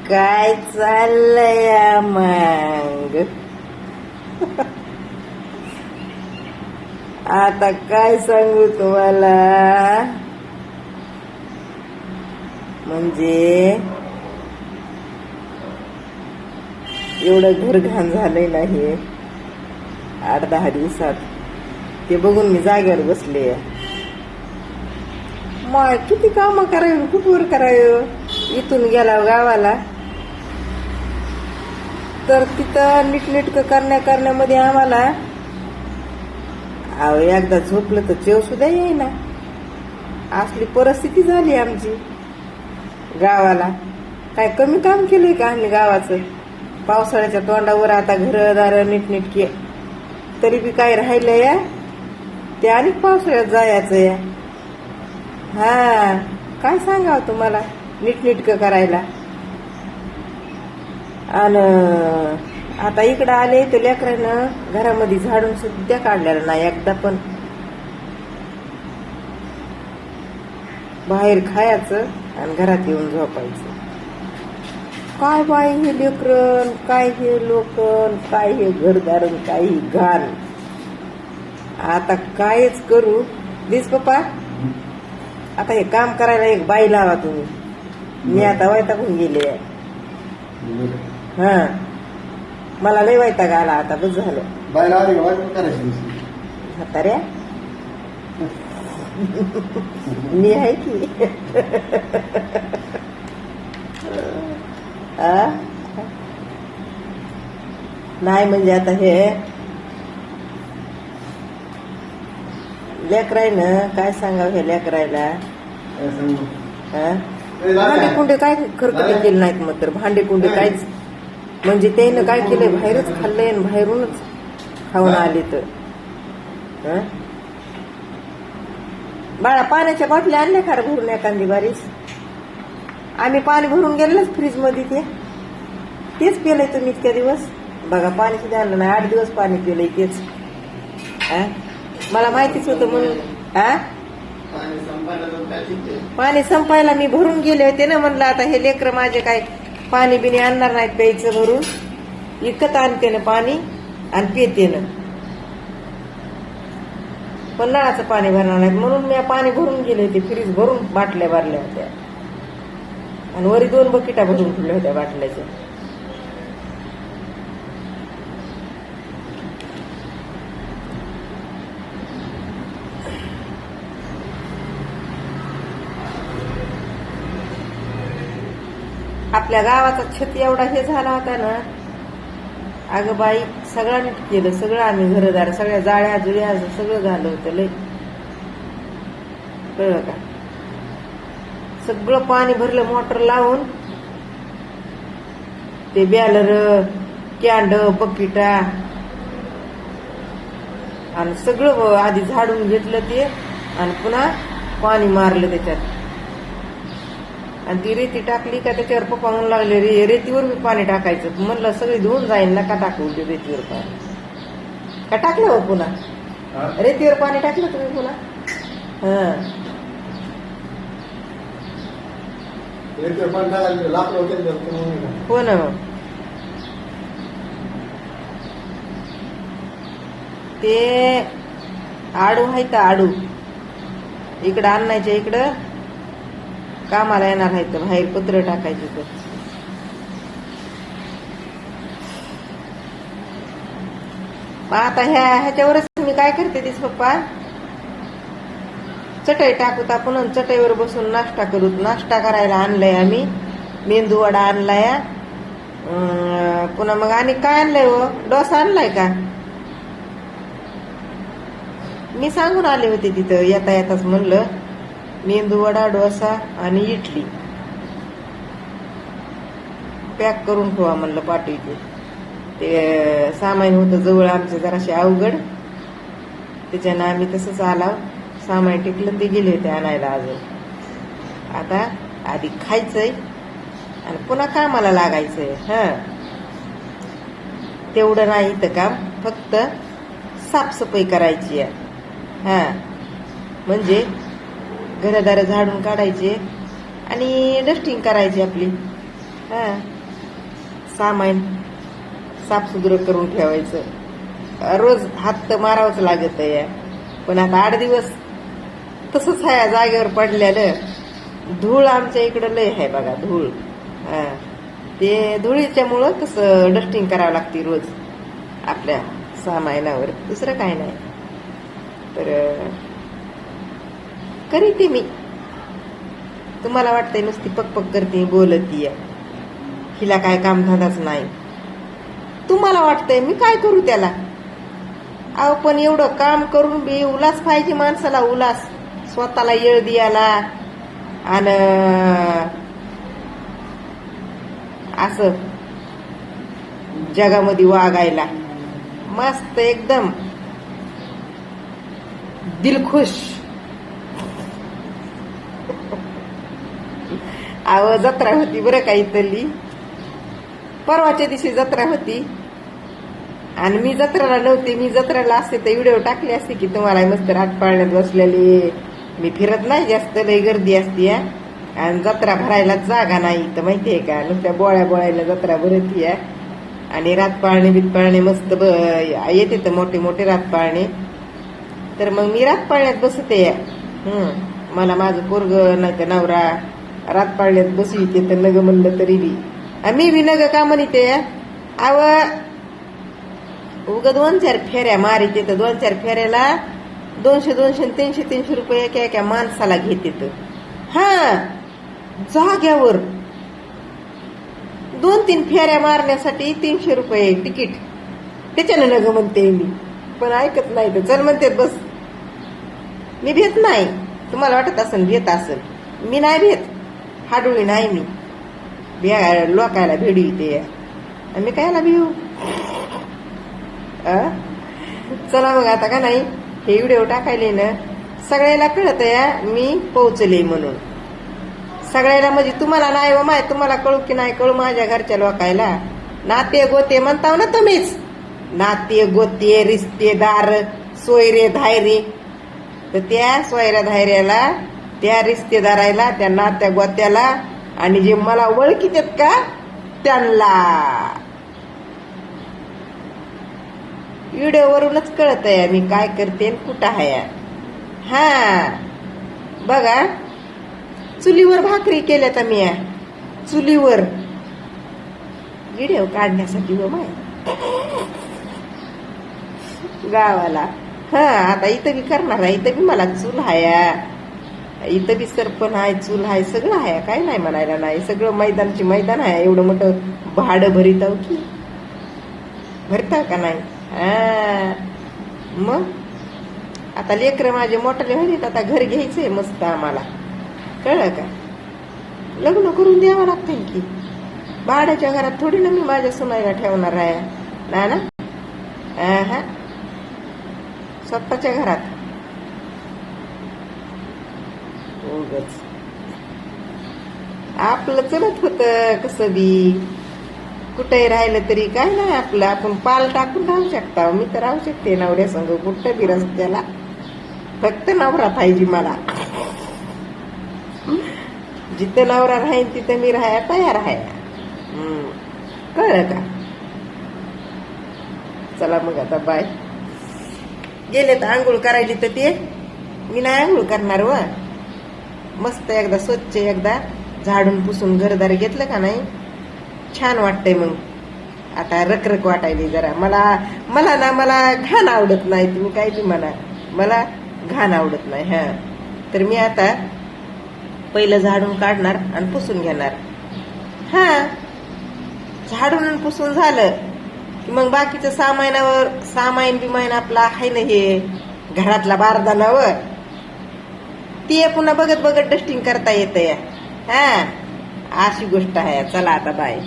काय चाललंय मग? आता काय सांगू तुम्हाला, म्हणजे एवढं घर घाण झालंय नाही 8-10 दिवसात. ते बघून मी जागेवर बसले. मग किती काम करावं, कुठवर करावं. इथून गेला गावाला तर तिथं नीटनेटकं करण्यामध्ये आम्हाला एकदा झोपलं तर जेव सुद्धा येईना, असली परिस्थिती झाली आमची. गावाला काय कमी काम केलंय का आम्ही गावाचं? पावसाळ्याच्या तोंडावर आता घरदार नीटनेटके, तरी बी काय राहिलं या ते आणि पावसाळ्यात जायचं या. हा, काय सांगावं तुम्हाला नीटनेटकं करायला. आणि आता इकडं आले तर लेकरानं घरामध्ये झाडून सुद्धा काढलेलं नाही एकदा पण. बाहेर खायचं आणि घरात येऊन झोपायचं. काय बाई हे लेकरन, काय हे लोकन, काय हे घरदारण, काय ही घाण. आता कायच करू. दिस पप्पा, आता हे काम करायला एक बाई लावा तुम्ही. मी आता वैतागून गेले. हा, मला लय वैताग आला आता. बस झालं. बायला आली का वाईट करायची म्हाताऱ्या मी आहे की. नाही म्हणजे आता हे लेकरायनं काय सांगावं हे लेकरायला. भांडे कुंडे काय खरकटे केले नाहीत. मग तर भांडे कुंडे काहीच, म्हणजे त्यानं काय केलंय, बाहेरच खाल्लंय आणि बाहेरूनच खाऊन आले. तर बाळा पाण्याच्या बाटल्या आणल्या खरं भरून एखादी बारीच. आम्ही पाणी भरून गेलेलंच फ्रीज मध्ये. तेच पिलंय तुम्ही इतक्या दिवस. बघा पाणी सुद्धा आणलं नाही. 8 दिवस पाणी पिलंय तेच. मला माहितीच होतं म्हणून. पाणी संपायला मी भरून गेले होते ना. म्हणलं आता हे लेकर माझे काय पाणी बिणी आणणार नाहीत प्यायचं भरून. इकत आणते ना पाणी आणि पिते ना, पण नळाचं पाणी भरणार नाहीत म्हणून मी पाणी भरून गेले होते. फ्रीज भरून बाटल्या भरल्या होत्या आणि वरी 2 बकेटा भरून ठेवल्या होत्या बाटल्याच्या. आपल्या गावाचा छत एवढा हे झाला होता ना, अगं बाई सगळं नीट केलं. सगळं आम्ही घरदार, सगळ्या जाळ्या जुळ्या सगळं झालं होतं. लय कळलं का? सगळं पाणी भरलं मोटर लावून. ते बॅलर, कॅन्ड, बकेटा आणि सगळं आधी झाडून घेतलं ते आणि पुन्हा पाणी मारलं त्याच्यात. आणि ती रेती टाकली का त्याच्यावर पप्पा म्हणू लागले, रेतीवर मी पाणी टाकायचं. म्हणलं सगळी धुवून जाईल, नका टाकू ते रेतीवर पाणी. का टाकलं हो पुन्हा? रेतीवर पाणी टाकलं तुम्ही पुन्हा? हो ना. ते आडू आहे तर आडू इकडं आणायच्या, इकडं कामाला येणार आहे तर बाहेर पत्र टाकायचे. तर आता ह्याच्यावरच मी काय करते दिस पप्पा, चटई टाकू आपण चटईवर बसून नाश्ता करू. नाश्ता करायला आणलाय आम्ही. मेंदू वडा आणलाय, पुन्हा मग आणि काय आणलंय हो, डोसा आणलाय का? मी सांगून आले होते तिथं येता येताच. म्हणलं मेंदू वडा, डोसा आणि इडली पॅक करून ठेवा म्हणलं पाठीचे. ते सामान होतं जवळ आमच्या जराशे अवघड, त्याच्यानं आम्ही तसंच आला. सामान टिकलं ते गेले होते आणायला. अजून आता आधी खायचंय आणि पुन्हा कामाला लागायचंय. तेवढं नाही इथं काम, फक्त साफसफाई करायची आहे. म्हणजे घरदार झाडून काढायचे आणि डस्टिंग करायची आपली. हा, सामान साफसुथरं करून ठेवायचं. रोज हात तर मारावंच लागत आहे. पण आता 8 दिवस तसंच आहे जागेवर पडलेलं. धूळ आमच्या इकडं लय आहे बघा, धूळ. हा, ते धुळीच्यामुळं तसं डस्टिंग करावं लागते रोज आपल्या सामानावर, दुसरं काय नाही. तर करीते मी. तुम्हाला वाटतंय नुसती पकपक करते बोलतीय, हिला काय कामधंदाच नाही. तुम्हाला वाटतंय मी काय करू त्याला? अहो पण एवढं काम करून बी उल्हास पाहिजे माणसाला, उल्हास. स्वतःला येळ द्यायला आणि असं जगामध्ये वागायला मस्त एकदम दिलखुश. अहो जत्रा होती बरं का इथली, परवाच्या दिवशी जत्रा होती आणि मी जत्रेला नव्हते. मी जत्रेला असते तर व्हिडिओ टाकले असते की तुम्हाला. मस्त रात पाळण्यात बसलेली. मी फिरत नाही जास्त, लई गर्दी असते आणि जत्रा भरायला जागा नाही तर माहितीये का. नुसत्या बोळ्या बोळ्याला जत्रा भरती आणि रातपाळणे बितपाळणे मस्त येते तर मोठे मोठे रातपाळणे. तर मग मी रातपाळण्यात बसते. मला माझं पोरग नाही तर नवरा रातपाळण्यात बसविते तर नग म्हणलं तरी बी मी बी नग का म्हणते. अव उग 2-4 फेऱ्या मारिते तर 2-4 फेऱ्याला 200-200 300-300 रुपये एका माणसाला घेते. तर हा, जाग्यावर 2-3 फेऱ्या मारण्यासाठी 300 रुपये तिकीट. त्याच्यानं नग म्हणते मी, पण ऐकत नाही. तर चल म्हणते बस. मी भेट नाही. तुम्हाला वाटत असेल भेट असेल, मी नाही भेट. हाडुळी नाही मी. लोकायला भेडू येते मी कायला भिऊ. चला मग आता का नाही हे व्हिडिओ टाकायले ना, सगळ्याला कळत मी पोहोचले म्हणून. सगळ्याला म्हणजे तुम्हाला नाही व माय, तुम्हाला कळू की नाही कळू माझ्या घरच्या लोकायला. नाते गोते म्हणताव ना तुम्हीच. नाते गोते रिश्तेदार सोयरे धायरे. तर त्या सोयऱ्या धायऱ्याला, त्या रिश्तेदारायला, त्या नात्या गोत्याला आणि जे मला ओळखीत का त्यांना व्हिडिओवरूनच कळत मी काय करते कुठं आहे. हा बघा, चुलीवर भाकरी केल्यात मी. चुलीवर व्हिडिओ काढण्यासाठी व माय गावाला. हा, आता इथं बी करणार आहे. इथं बी मला चूल हाया, इथं बी सरपण आहे, चूल आहे, सगळं आहे. काय नाही म्हणायला नाही. सगळं मैदानची मैदान आहे. एवढं मोठं भाडं भरिताव की भरताव का नाही. मग आता लेकरं माझे मोठे होईल. आता घर घ्यायचंय मस्त आम्हाला, कळलं का. लग्न करून द्यावं लागते की. भाड्याच्या घरात थोडी ना मी माझ्या सुनाईला ठेवणार आहे ना. हा, स्वतःच्या घरात. उगच आपलं चलत होत कसं बी. कुठे राहिलं तरी काय नाही आपलं. आपण पाल टाकून राहू शकता. मी तर राहू शकते नवऱ्या संग कुठं बी रस्त्याला. फक्त नवरा पाहिजे मला. जिथं नवरा राहील तिथं मी राहायला तयार आहे. कळलं का. चला मग आता बाय. गेले तर आंघोळ करायची तर ते मी नाही आंघोळ करणार व. मस्त एकदा स्वच्छ एकदा झाडून पुसून घरदार घेतलं का नाही छान वाटतंय. मग आता रखरख वाटायली जरा. मला घाण आवडत नाही. तुम्ही काय बी म्हणा, मला घाण आवडत नाही. हा, तर मी आता पहिलं झाडून काढणार आणि पुसून घेणार. हा, झाडून पुसून झालं की मग बाकीचं सामान बिमाइन आपला आहे ना हे घरातला बारदानावर ते पुन्हा बघत बघत डस्टिंग करता येतंय. हा, अशी गोष्ट आहे. चला आता बाय.